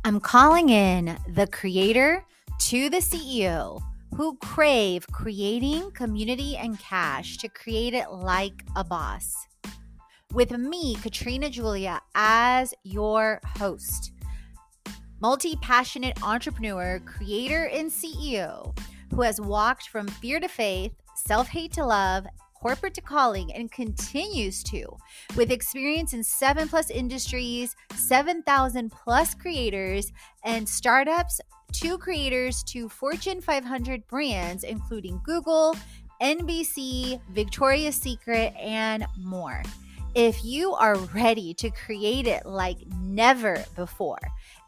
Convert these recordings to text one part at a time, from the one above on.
I'm calling in the creator to the CEO who crave creating community and cash to create it like a boss. With me, Katrina Julia, as your host, multi-passionate entrepreneur, creator, and CEO who has walked from fear to faith, self-hate to love, corporate to calling, and continues to, with experience in 7+ industries, 7,000+ creators and startups, to creators to Fortune 500 brands, including Google, NBC, Victoria's Secret, and more. If you are ready to create it like never before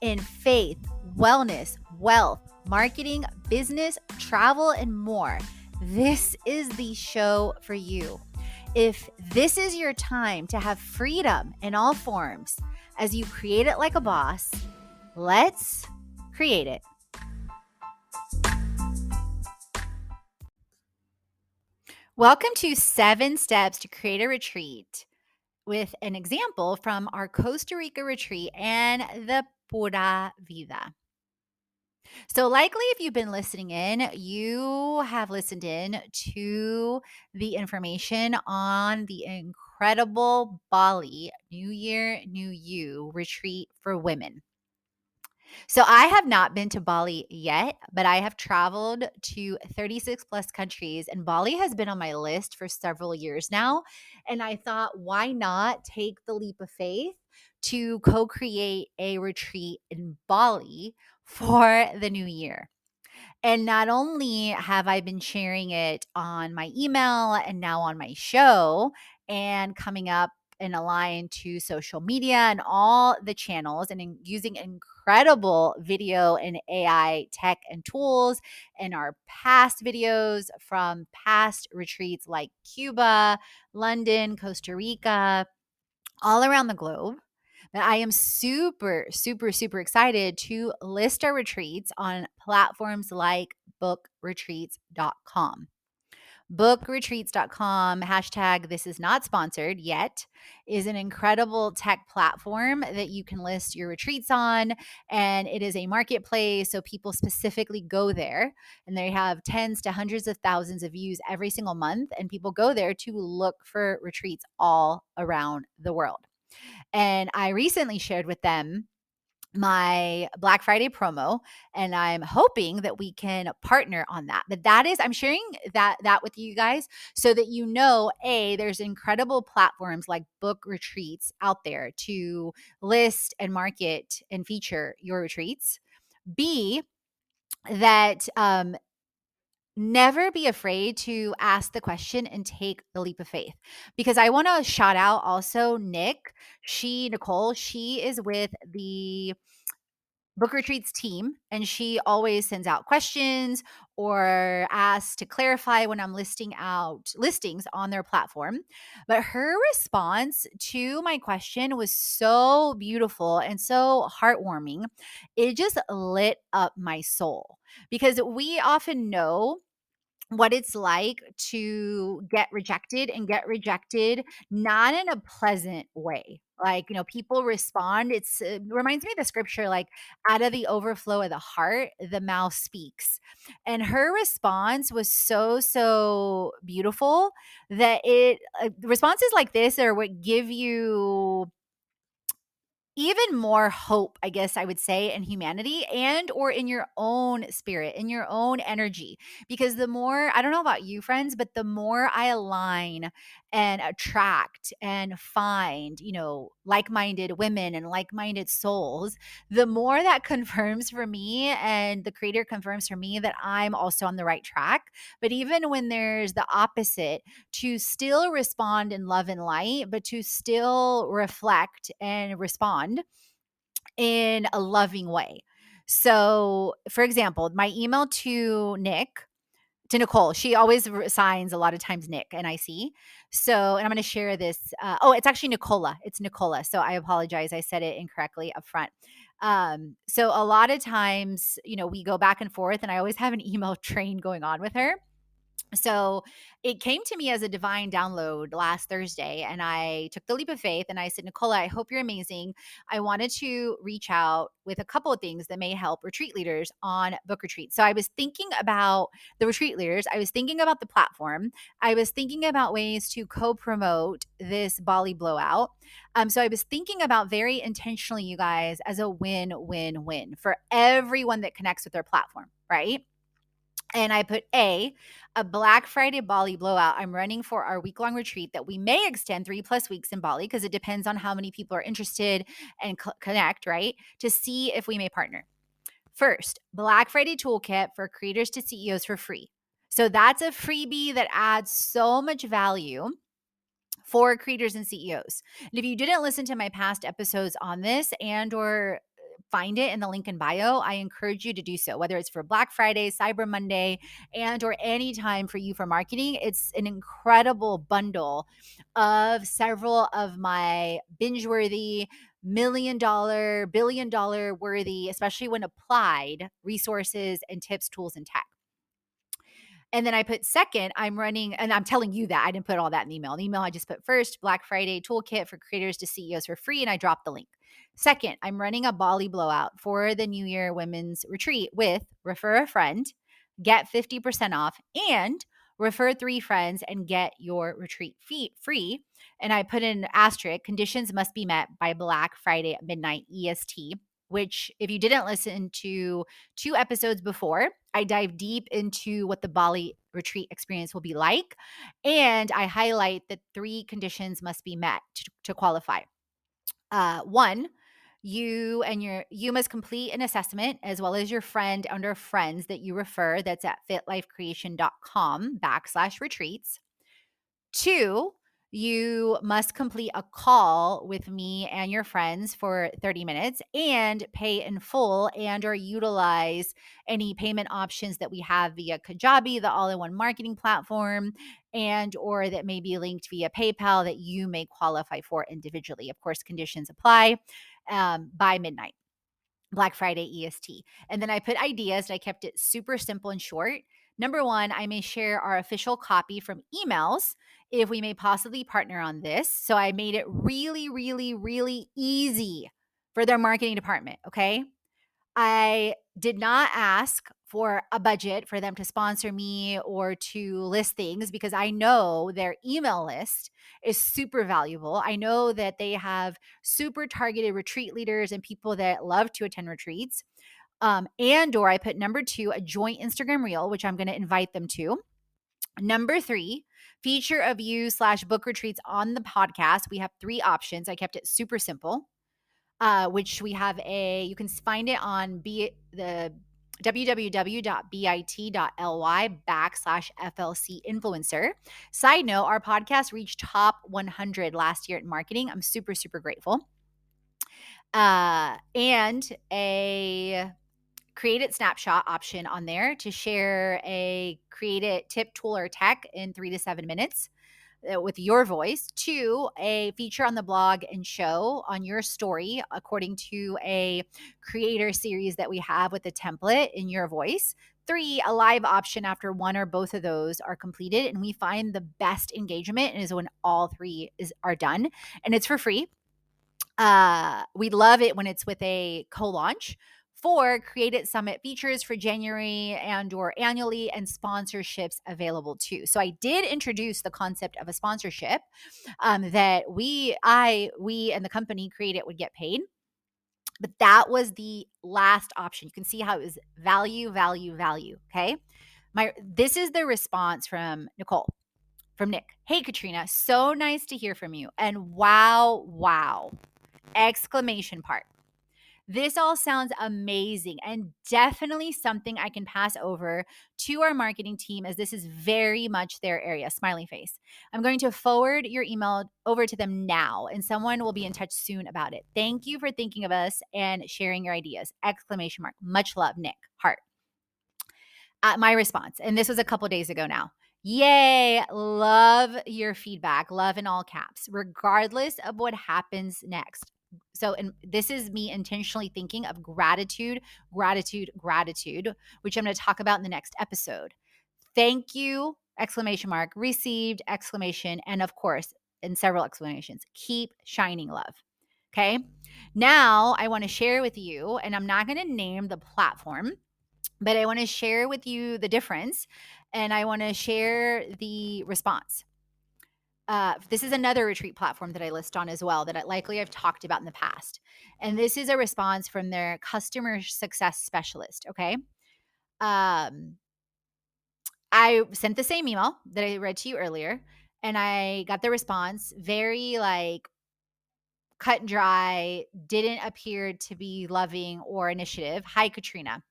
in faith, wellness, wealth, marketing, business, travel, and more, this is the show for you. If this is your time to have freedom in all forms as you create it like a boss, let's create it. Welcome to 7 Steps to Create a Retreat with an example from our Costa Rica retreat and the Pura Vida. So likely if you've been listening in, you have listened in to the information on the incredible Bali New Year, New You retreat for women. So I have not been to Bali yet, but I have traveled to 36+ countries, and Bali has been on my list for several years now. And I thought, why not take the leap of faith to co-create a retreat in Bali for the new year? And not only have I been sharing it on my email and now on my show and coming up and aligned to social media and all the channels and using incredible video and AI tech and tools in our past videos from past retreats like Cuba, London, Costa Rica, all around the globe. But I am super, super, super excited to list our retreats on platforms like bookretreats.com. Bookretreats.com, hashtag this is not sponsored yet, is an incredible tech platform that you can list your retreats on. And it is a marketplace. So people specifically go there and they have tens to hundreds of thousands of views every single month. And people go there to look for retreats all around the world. And I recently shared with them my Black Friday promo, and I'm hoping that we can partner on that. But I'm sharing that with you guys so that you know, A, there's incredible platforms like Book Retreats out there to list and market and feature your retreats. B, that never be afraid to ask the question and take the leap of faith. Because I want to shout out also Nicole, she is with the Book Retreats team, and she always sends out questions or asks to clarify when I'm listing out listings on their platform. But her response to my question was so beautiful and so heartwarming. It just lit up my soul because we often know what it's like to get rejected and get rejected not in a pleasant way. Like, people respond. It reminds me of the scripture, like, out of the overflow of the heart, the mouth speaks. And her response was so, so beautiful that responses like this are what give you even more hope, I guess I would say, in humanity and or in your own spirit, in your own energy. Because the more, I don't know about you friends, but the more I align and attract and find, like-minded women and like-minded souls, the more that confirms for me and the creator confirms for me that I'm also on the right track. But even when there's the opposite, to still respond in love and light, but to still reflect and respond in a loving way. So, for example, my email to Nicole, she always signs a lot of times Nick, NIC. So, and I'm going to share this. It's actually Nicola. It's Nicola. So I apologize. I said it incorrectly up front. So a lot of times, we go back and forth, and I always have an email train going on with her. So it came to me as a divine download last Thursday, and I took the leap of faith and I said, Nicola, I hope you're amazing. I wanted to reach out with a couple of things that may help retreat leaders on book retreats. So I was thinking about the retreat leaders. I was thinking about the platform. I was thinking about ways to co-promote this Bali blowout. So I was thinking about very intentionally, you guys, as a win-win-win for everyone that connects with their platform, right? And I put a Black Friday Bali blowout. I'm running for our week-long retreat that we may extend 3+ weeks in Bali because it depends on how many people are interested and connect, right? To see if we may partner. First, Black Friday toolkit for creators to CEOs for free. So that's a freebie that adds so much value for creators and CEOs. And if you didn't listen to my past episodes on this and or find it in the link in bio, I encourage you to do so, whether it's for Black Friday, Cyber Monday, and or any time for you for marketing. It's an incredible bundle of several of my binge-worthy, million-dollar, billion-dollar worthy, especially when applied, resources and tips, tools, and tech. And then I put second, I'm running, and I'm telling you that I didn't put all that in the email. In the email, I just put first, Black Friday toolkit for creators to CEOs for free, and I dropped the link. Second, I'm running a Bali blowout for the New Year Women's Retreat with refer a friend, get 50% off, and refer 3 friends and get your retreat fee free. And I put in asterisk, conditions must be met by Black Friday at midnight EST, which if you didn't listen to 2 episodes before, I dive deep into what the Bali retreat experience will be like. And I highlight that 3 conditions must be met to qualify. One, you must complete an assessment as well as your friend under friends that you refer. That's at fitlifecreation.com/retreats. 2, you must complete a call with me and your friends for 30 minutes and pay in full and or utilize any payment options that we have via Kajabi, the all-in-one marketing platform, and or that may be linked via PayPal that you may qualify for individually. Of course, conditions apply by midnight. Black Friday EST. And then I put ideas and I kept it super simple and short. Number 1, I may share our official copy from emails if we may possibly partner on this. So I made it really, really, really easy for their marketing department. Okay. I did not ask for a budget for them to sponsor me or to list things because I know their email list is super valuable. I know that they have super targeted retreat leaders and people that love to attend retreats. And or I put number 2, a joint Instagram reel, which I'm going to invite them to. Number 3, feature of you/book retreats on the podcast. We have 3 options. I kept it super simple. Which we have you can find it on the www.bit.ly/FLC influencer. Side note, our podcast reached top 100 last year in marketing. I'm super, super grateful. And a create it snapshot option on there to share a create it tip, tool, or tech in 3 to 7 minutes with your voice. 2, a feature on the blog and show on your story according to a creator series that we have with a template in your voice. 3, a live option after one or both of those are completed. And we find the best engagement is when all 3 are done, and it's for free. We love it when it's with a co-launch. 4, Create It Summit features for January and or annually, and sponsorships available too. So I did introduce the concept of a sponsorship that we and the company Create It would get paid. But that was the last option. You can see how it was value, value, value. Okay. This is the response from Nick. Hey, Katrina, so nice to hear from you. And wow, wow. Exclamation part. This all sounds amazing and definitely something I can pass over to our marketing team as this is very much their area. Smiley face. I'm going to forward your email over to them now and someone will be in touch soon about it. Thank you for thinking of us and sharing your ideas. Exclamation mark. Much love, Nick. Heart. My response, and this was a couple days ago now. Yay, love your feedback, love in all caps, regardless of what happens next. So, and this is me intentionally thinking of gratitude, gratitude, gratitude, which I'm going to talk about in the next episode. Thank you. exclamation mark, received, exclamation, and of course, in several explanations, keep shining love. Okay. Now I want to share with you, and I'm not going to name the platform, but I want to share with you the difference, and I want to share the response. This is another retreat platform that I list on as well that I've talked about in the past. And this is a response from their customer success specialist. Okay. Um, I sent the same email that I read to you earlier, and I got the response very like cut and dry, didn't appear to be loving or initiative. Hi, Katrina.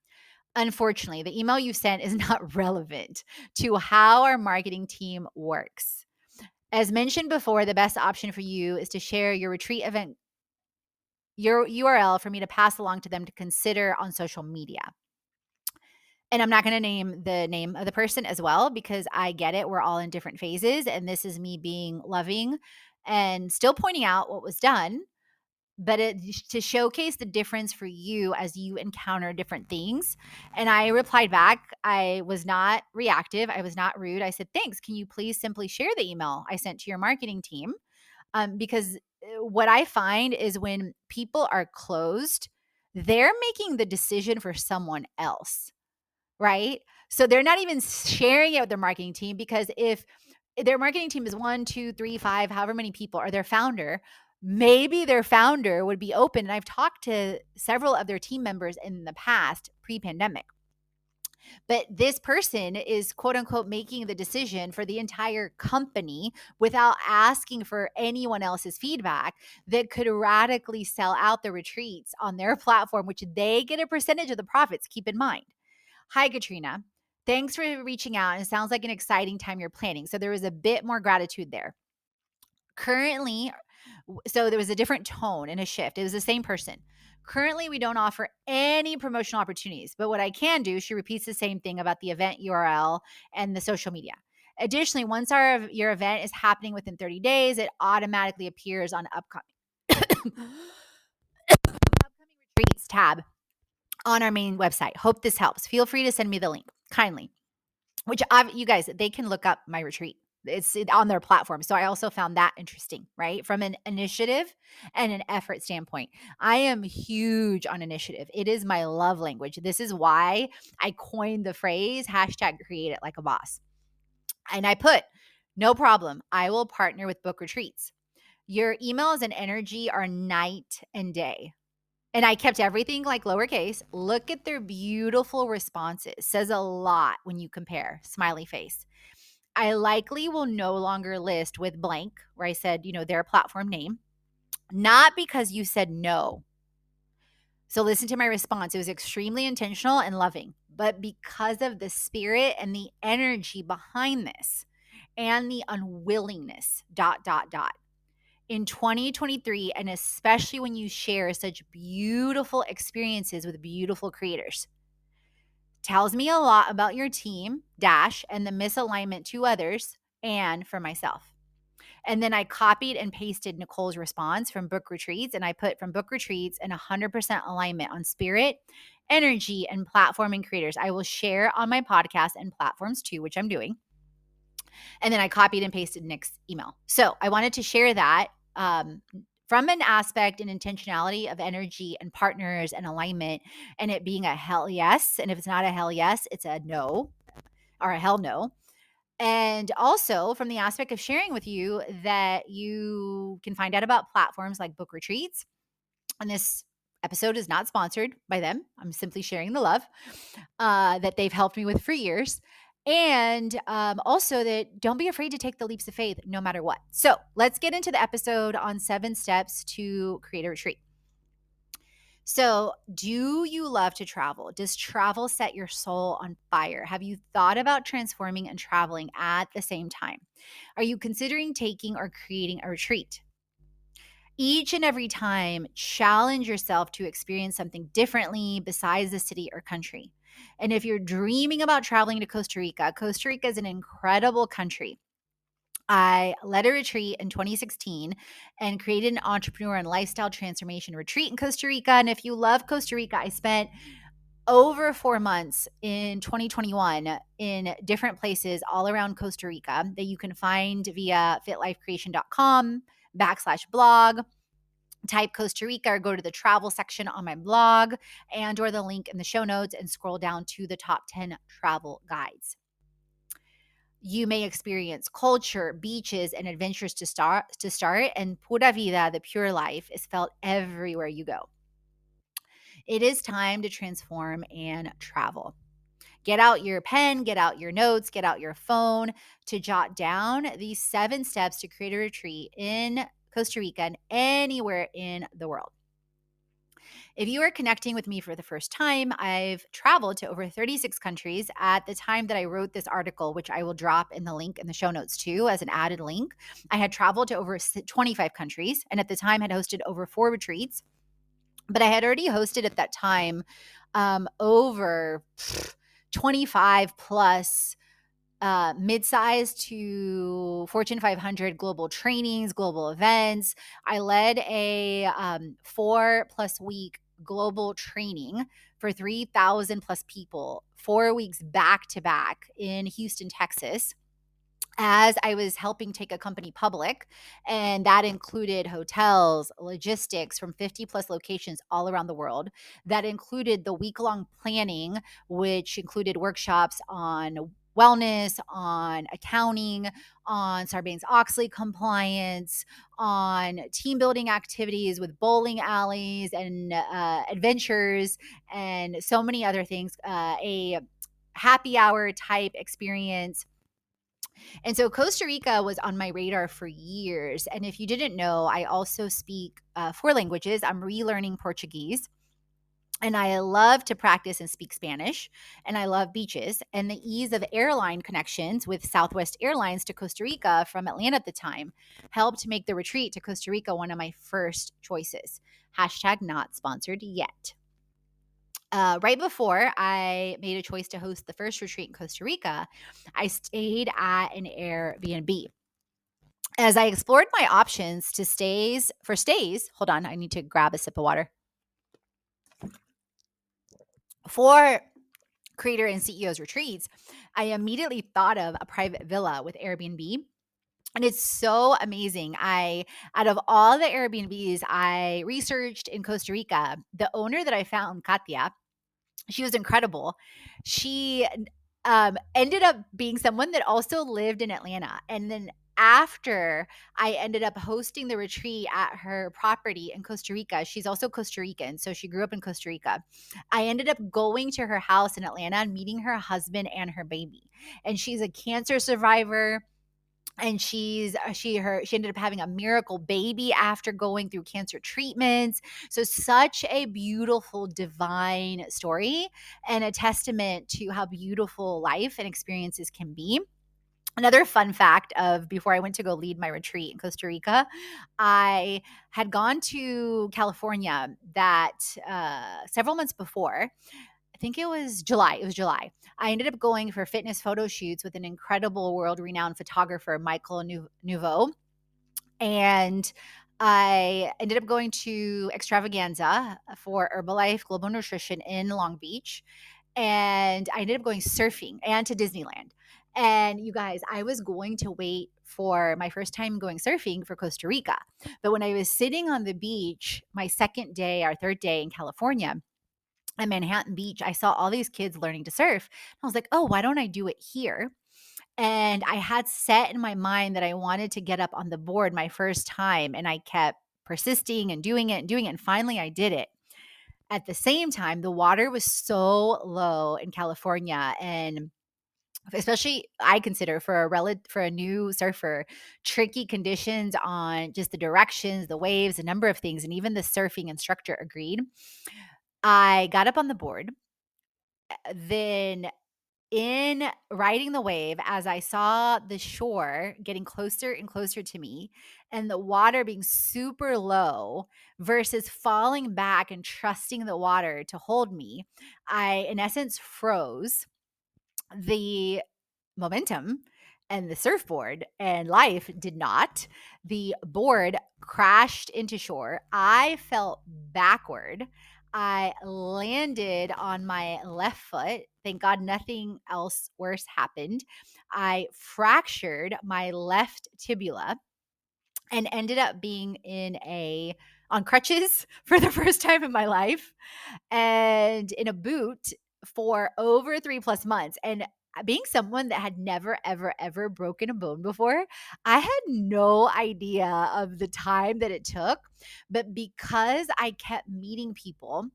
Unfortunately, the email you sent is not relevant to how our marketing team works. As mentioned before, the best option for you is to share your retreat event, your URL for me to pass along to them to consider on social media. And I'm not going to name the name of the person as well because I get it. We're all in different phases. And this is me being loving and still pointing out what was done, but to showcase the difference for you as you encounter different things. And I replied back. I was not reactive. I was not rude. I said, thanks. Can you please simply share the email I sent to your marketing team? Because what I find is when people are closed, they're making the decision for someone else, right? So they're not even sharing it with their marketing team, because if their marketing team is 1, 2, 3, 5, however many people, or their founder, maybe their founder would be open. And I've talked to several of their team members in the past, pre-pandemic. But this person is quote unquote making the decision for the entire company without asking for anyone else's feedback, that could radically sell out the retreats on their platform, which they get a percentage of the profits. Keep in mind. Hi, Katrina. Thanks for reaching out. It sounds like an exciting time you're planning. So there was a bit more gratitude there. Currently, so there was a different tone and a shift. It was the same person. Currently, we don't offer any promotional opportunities, but what I can do, she repeats the same thing about the event URL and the social media. Additionally, once your event is happening within 30 days, it automatically appears on upcoming retreats tab on our main website. Hope this helps. Feel free to send me the link kindly, which you guys, they can look up my retreat. It's on their platform. So I also found that interesting, right? From an initiative and an effort standpoint. I am huge on initiative. It is my love language. This is why I coined the phrase hashtag create it like a boss. And I put, no problem. I will partner with Book Retreats. Your emails and energy are night and day. And I kept everything like lowercase. Look at their beautiful responses. Says a lot when you compare. Smiley face. I likely will no longer list with blank, where I said, their platform name, not because you said no. So listen to my response. It was extremely intentional and loving, but because of the spirit and the energy behind this and the unwillingness, ... In 2023, and especially when you share such beautiful experiences with beautiful creators, tells me a lot about your team, and the misalignment to others and for myself. And then I copied and pasted Nicole's response from Book Retreats, and I put from Book Retreats and 100% alignment on spirit, energy, and platforming creators. I will share on my podcast and platforms too, which I'm doing. And then I copied and pasted Nick's email. So I wanted to share that from an aspect and intentionality of energy and partners and alignment, and it being a hell yes. And if it's not a hell yes, it's a no or a hell no. And also from the aspect of sharing with you that you can find out about platforms like Book Retreats. And this episode is not sponsored by them. I'm simply sharing the love that they've helped me with for years. And also that don't be afraid to take the leaps of faith no matter what. So let's get into the episode on 7 steps to create a retreat. So, do you love to travel? Does travel set your soul on fire? Have you thought about transforming and traveling at the same time? Are you considering taking or creating a retreat? Each and every time, challenge yourself to experience something differently besides the city or country. And if you're dreaming about traveling to Costa Rica is an incredible country. I led a retreat in 2016 and created an entrepreneur and lifestyle transformation retreat in Costa Rica. And if you love Costa Rica, I spent over 4 months in 2021 in different places all around Costa Rica that you can find via fitlifecreation.com/blog. Type Costa Rica or go to the travel section on my blog and or the link in the show notes and scroll down to the top 10 travel guides. You may experience culture, beaches, and adventures to start, and pura vida, the pure life, is felt everywhere you go. It is time to transform and travel. Get out your pen, get out your notes, get out your phone to jot down these 7 steps to create a retreat in Costa Rica and anywhere in the world. If you are connecting with me for the first time, I've traveled to over 36 countries at the time that I wrote this article, which I will drop in the link in the show notes too as an added link. I had traveled to over 25 countries and at the time had hosted over 4 retreats. But I had already hosted at that time over 25 plus mid-sized to Fortune 500 global trainings, global events. I led a 4+ week global training for 3,000 plus people, 4 weeks back to back in Houston, Texas, as I was helping take a company public. And that included hotels, logistics from 50 plus locations all around the world. That included the week-long planning, which included workshops on wellness, on accounting, on Sarbanes-Oxley compliance, on team building activities with bowling alleys and adventures, and so many other things. A happy hour type experience. And so Costa Rica was on my radar for years. And if you didn't know, I also speak 4 languages. I'm relearning Portuguese. And I love to practice and speak Spanish. And I love beaches. And the ease of airline connections with Southwest Airlines to Costa Rica from Atlanta at the time helped make the retreat to Costa Rica one of my first choices. Hashtag not sponsored yet. Right before I made a choice to host the first retreat in Costa Rica, I stayed at an Airbnb. As I explored my options to stays, hold on, I need to grab a sip of water. For creator and CEOs retreats, I immediately thought of a private villa with Airbnb. And it's so amazing. Out of all the Airbnbs I researched in Costa Rica, the owner that I found, Katia, she was incredible. She ended up being someone that also lived in Atlanta. And then after I ended up hosting the retreat at her property in Costa Rica, she's also Costa Rican, so she grew up in Costa Rica. I ended up going to her house in Atlanta and meeting her husband and her baby. And she's a cancer survivor. And she ended up having a miracle baby after going through cancer treatments. So such a beautiful divine story and a testament to how beautiful life and experiences can be. Another fun fact of before I went to go lead my retreat in Costa Rica, I had gone to California that several months before. I think it was July. It was July. I ended up going for fitness photo shoots with an incredible world-renowned photographer, Michael Nouveau. And I ended up going to Extravaganza for Herbalife Global Nutrition in Long Beach. And I ended up going surfing and to Disneyland. And you guys, I was going to wait for my first time going surfing for Costa Rica. But when I was sitting on the beach, my second day, our third day in California, at Manhattan Beach, I saw all these kids learning to surf. I was like, oh, why don't I do it here? And I had set in my mind that I wanted to get up on the board my first time. And I kept persisting and doing it and doing it. And finally, I did it. At the same time, the water was so low in California. And especially I consider for a new surfer, tricky conditions on just the directions, the waves, a number of things. And even the surfing instructor agreed. I got up on the board. Then in riding the wave, as I saw the shore getting closer and closer to me and the water being super low versus falling back and trusting the water to hold me, I, in essence, froze. The momentum and the surfboard and life did not. The board crashed into shore. I fell backward. I landed on my left foot. Thank God nothing else worse happened. I fractured my left tibula and ended up being on crutches for the first time in my life and in a boot for over 3+ months. And being someone that had never, ever, ever broken a bone before, I had no idea of the time that it took. But because I kept meeting people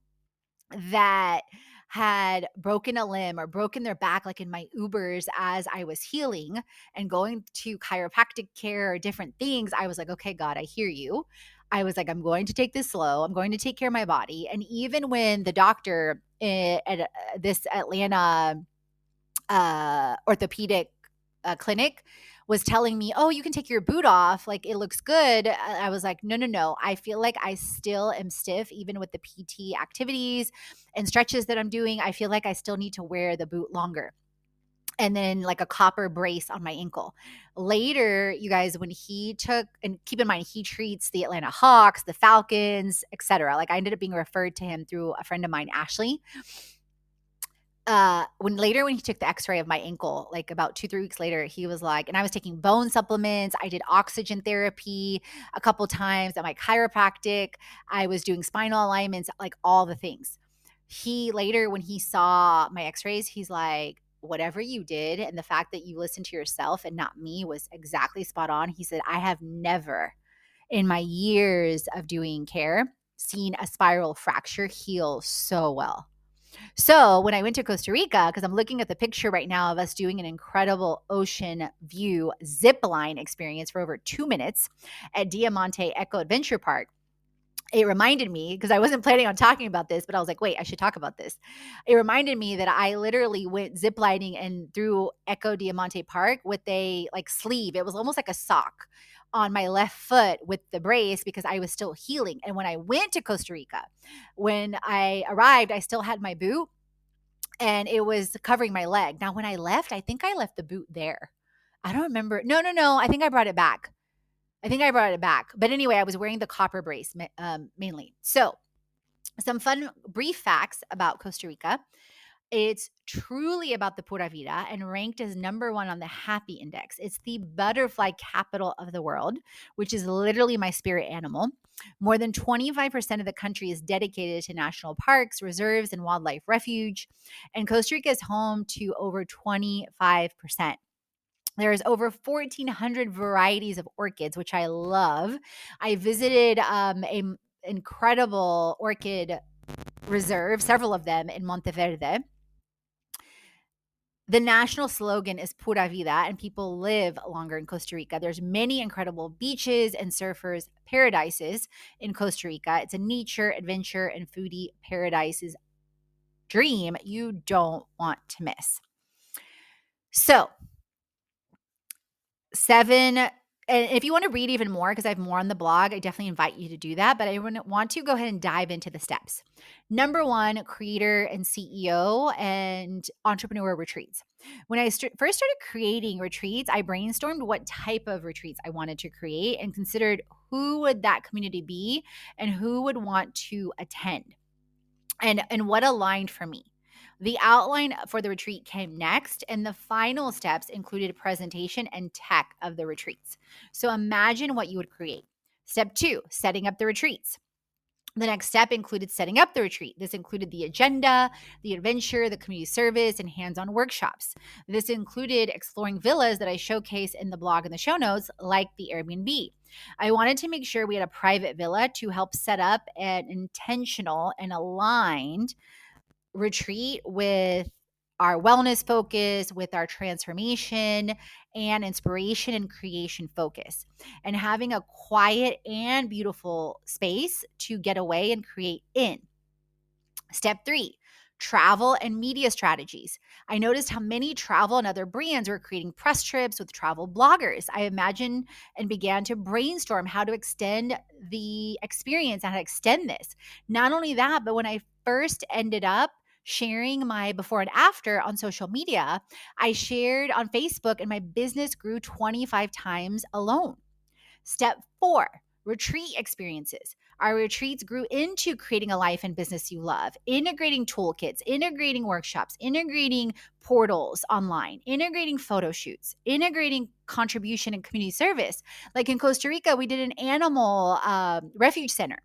that had broken a limb or broken their back, like in my Ubers as I was healing and going to chiropractic care or different things, I was like, okay, God, I hear you. I was like, I'm going to take this slow. I'm going to take care of my body. And even when the doctor at this Atlanta orthopedic clinic was telling me, "Oh, you can take your boot off. Like it looks good." I was like, "No, no, no. I feel like I still am stiff, even with the PT activities and stretches that I'm doing. I feel like I still need to wear the boot longer." And then like a copper brace on my ankle. Later, you guys, when he took, and keep in mind, he treats the Atlanta Hawks, the Falcons, etc. Like I ended up being referred to him through a friend of mine, Ashley. When he took the x-ray of my ankle, like about 2-3 weeks later, he was like, and I was taking bone supplements, I did oxygen therapy a couple times at my chiropractic, I was doing spinal alignments, like all the things. He later, when he saw my x-rays, he's like, whatever you did and the fact that you listened to yourself and not me was exactly spot on. He said, I have never in my years of doing care seen a spiral fracture heal so well. So when I went to Costa Rica, because I'm looking at the picture right now of us doing an incredible ocean view zip line experience for over 2 minutes at Diamante Eco Adventure Park, it reminded me, because I wasn't planning on talking about this, but I was like, wait, I should talk about this. It reminded me that I literally went ziplining and through Eco Diamante Park with a like sleeve. It was almost like a sock on my left foot with the brace because I was still healing. And when I went to Costa Rica, when I arrived, I still had my boot and it was covering my leg. Now, when I left, I think I left the boot there. I don't remember. No, no, no. I think I brought it back. But anyway, I was wearing the copper brace mainly. So, some fun, brief facts about Costa Rica. It's truly about the Pura Vida and ranked as number one on the Happy Index. It's the butterfly capital of the world, which is literally my spirit animal. More than 25% of the country is dedicated to national parks, reserves, and wildlife refuge. And Costa Rica is home to over 25%. There's over 1,400 varieties of orchids, which I love. I visited a incredible orchid reserve, several of them in Monteverde. The national slogan is Pura Vida, and people live longer in Costa Rica. There's many incredible beaches and surfers' paradises in Costa Rica. It's a nature, adventure, and foodie paradise's dream you don't want to miss. So, and if you want to read even more, because I have more on the blog, I definitely invite you to do that. But I want to go ahead and dive into the steps. Number one, creator and CEO and entrepreneur retreats. When I first started creating retreats, I brainstormed what type of retreats I wanted to create and considered who would that community be and who would want to attend and what aligned for me. The outline for the retreat came next, and the final steps included presentation and tech of the retreats. So imagine what you would create. Step 2, setting up the retreats. The next step included setting up the retreat. This included the agenda, the adventure, the community service, and hands-on workshops. This included exploring villas that I showcase in the blog and the show notes, like the Airbnb. I wanted to make sure we had a private villa to help set up an intentional and aligned retreat with our wellness focus, with our transformation and inspiration and creation focus, and having a quiet and beautiful space to get away and create in. Step 3, travel and media strategies. I noticed how many travel and other brands were creating press trips with travel bloggers. I imagined and began to brainstorm how to extend the experience and how to extend this. Not only that, but when I first ended up sharing my before and after on social media, I shared on Facebook and my business grew 25 times alone. Step 4, retreat experiences. Our retreats grew into creating a life and business you love, integrating toolkits, integrating workshops, integrating portals online, integrating photo shoots, integrating contribution and community service. Like in Costa Rica, we did an animal refuge center.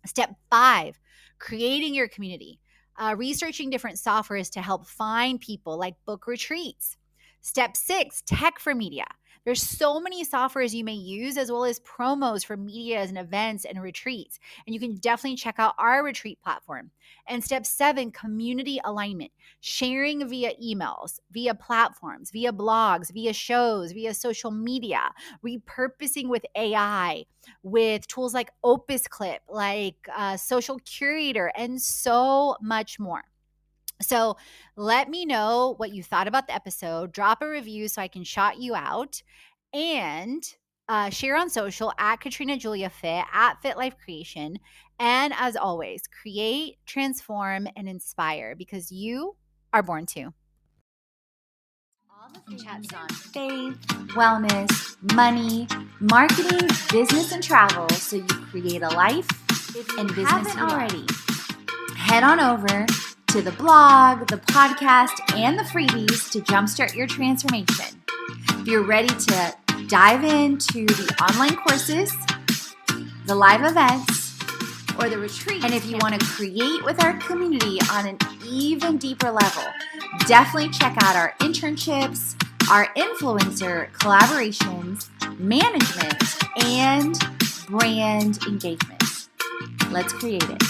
Step 5, creating your community, researching different softwares to help find people, like book retreats. Step 6, tech for media. There's so many softwares you may use, as well as promos for medias and events and retreats. And you can definitely check out our retreat platform. And step 7, community alignment, sharing via emails, via platforms, via blogs, via shows, via social media, repurposing with AI, with tools like Opus Clip, like Social Curator, and so much more. So let me know what you thought about the episode. Drop a review so I can shout you out, and share on social at Katrina Julia Fit, at Fit Life Creation. And as always, create, transform, and inspire, because you are born to. All the chats on faith, wellness, money, marketing, business, and travel, so you create a life and business you already. Head on over to the blog, the podcast, and the freebies to jumpstart your transformation. If you're ready to dive into the online courses, the live events, or the retreat, and if you want to create with our community on an even deeper level, definitely check out our internships, our influencer collaborations, management, and brand engagement. Let's create it.